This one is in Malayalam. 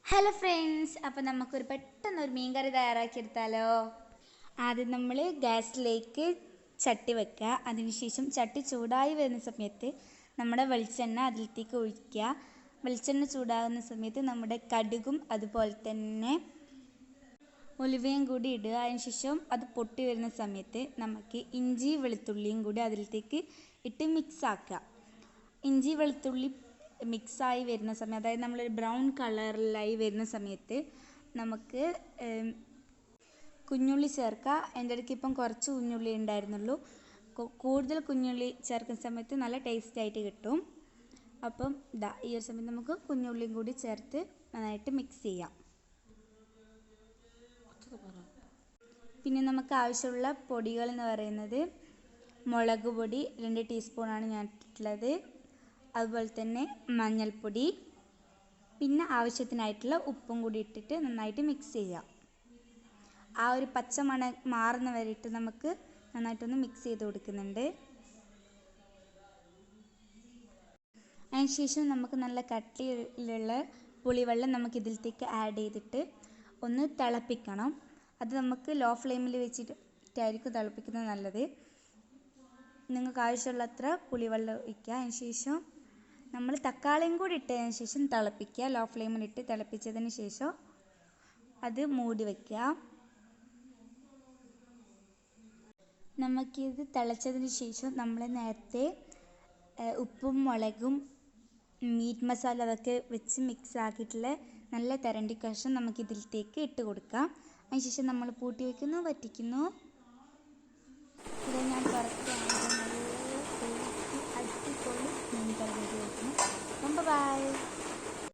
ഹലോ ഫ്രണ്ട്സ്, അപ്പോൾ നമുക്കൊരു പെട്ടെന്നൊരു മീൻ കറി തയ്യാറാക്കിയെടുത്താലോ. ആദ്യം നമ്മൾ ഗ്യാസിലേക്ക് ചട്ടി വെക്കുക. അതിനുശേഷം ചട്ടി ചൂടായി വരുന്ന സമയത്ത് നമ്മുടെ വെളിച്ചെണ്ണ അതിലേക്ക് ഒഴിക്കുക. വെളിച്ചെണ്ണ ചൂടാകുന്ന സമയത്ത് നമ്മുടെ കടുകും അതുപോലെ തന്നെ ഉലുവയും കൂടി ഇടുക. അതിനുശേഷം അത് പൊട്ടി വരുന്ന സമയത്ത് നമുക്ക് ഇഞ്ചി വെളുത്തുള്ളിയും കൂടി അതിലേക്ക് ഇട്ട് മിക്സ് ആക്കുക. ഇഞ്ചി വെളുത്തുള്ളി മിക്സായി വരുന്ന സമയം, അതായത് നമ്മളൊരു ബ്രൗൺ കളറിലായി വരുന്ന സമയത്ത് നമുക്ക് കുഞ്ഞുള്ളി ചേർക്കുക. എൻ്റെ അടുക്ക് ഇപ്പം കുറച്ച് കുഞ്ഞുള്ളി ഉണ്ടായിരുന്നുള്ളൂ. കൂടുതൽ കുഞ്ഞുള്ളി ചേർക്കുന്ന സമയത്ത് നല്ല ടേസ്റ്റ് ആയിട്ട് കിട്ടും. അപ്പം ഈ ഒരു സമയത്ത് നമുക്ക് കുഞ്ഞുള്ളിയും കൂടി ചേർത്ത് നന്നായിട്ട് മിക്സ് ചെയ്യാം. പിന്നെ നമുക്ക് ആവശ്യമുള്ള പൊടികൾ എന്ന് പറയുന്നത് മുളക് പൊടി 2 ടീസ്പൂണാണ് ഞാൻ ഇട്ടിട്ടുള്ളത്. അതുപോലെ തന്നെ മഞ്ഞൾപ്പൊടി, പിന്നെ ആവശ്യത്തിനായിട്ടുള്ള ഉപ്പും കൂടി ഇട്ടിട്ട് നന്നായിട്ട് മിക്സ് ചെയ്യുക. ആ ഒരു പച്ചമണം മാറുന്ന വരെ ഇട്ട് നമുക്ക് നന്നായിട്ടൊന്ന് മിക്സ് ചെയ്ത് കൊടുക്കുന്നുണ്ട്. അതിനുശേഷം നമുക്ക് നല്ല കട്ടിയിലുള്ള പുളിവെള്ളം നമുക്ക് ഇതിലേക്ക് ആഡ് ചെയ്തിട്ട് ഒന്ന് തിളപ്പിക്കണം. അത് നമുക്ക് ലോ ഫ്ലെയിമിൽ വെച്ചിട്ടായിരിക്കും തിളപ്പിക്കുന്നത് നല്ലത്. നിങ്ങൾക്ക് ആവശ്യമുള്ളത്ര പുളിവെള്ളം ഒഴിക്കുക. അതിനുശേഷം നമ്മൾ തക്കാളിയും കൂടി ഇട്ടതിന് ശേഷം തിളപ്പിക്കുക. ലോ ഫ്ലെയിമിലിട്ട് തിളപ്പിച്ചതിന് ശേഷം അത് മൂടി വയ്ക്കുക. നമുക്കിത് തിളച്ചതിന് ശേഷം നമ്മൾ നേരത്തെ ഉപ്പും മുളകും മീറ്റ് മസാല അതൊക്കെ വെച്ച് മിക്സ് ആക്കിയിട്ടുള്ള നല്ല തെരണ്ടി കഷ്ണം നമുക്കിതിലേക്ക് ഇട്ട് കൊടുക്കാം. അതിനുശേഷം നമ്മൾ പൂട്ടി വയ്ക്കുന്നു, വറ്റിക്കുന്നു. ഇത് ഞാൻ തുറക്കുകയാണ്. നല്ല അടിപൊളി മീൻ കറി റെഡി ആക്കുന്നു. ബൈ.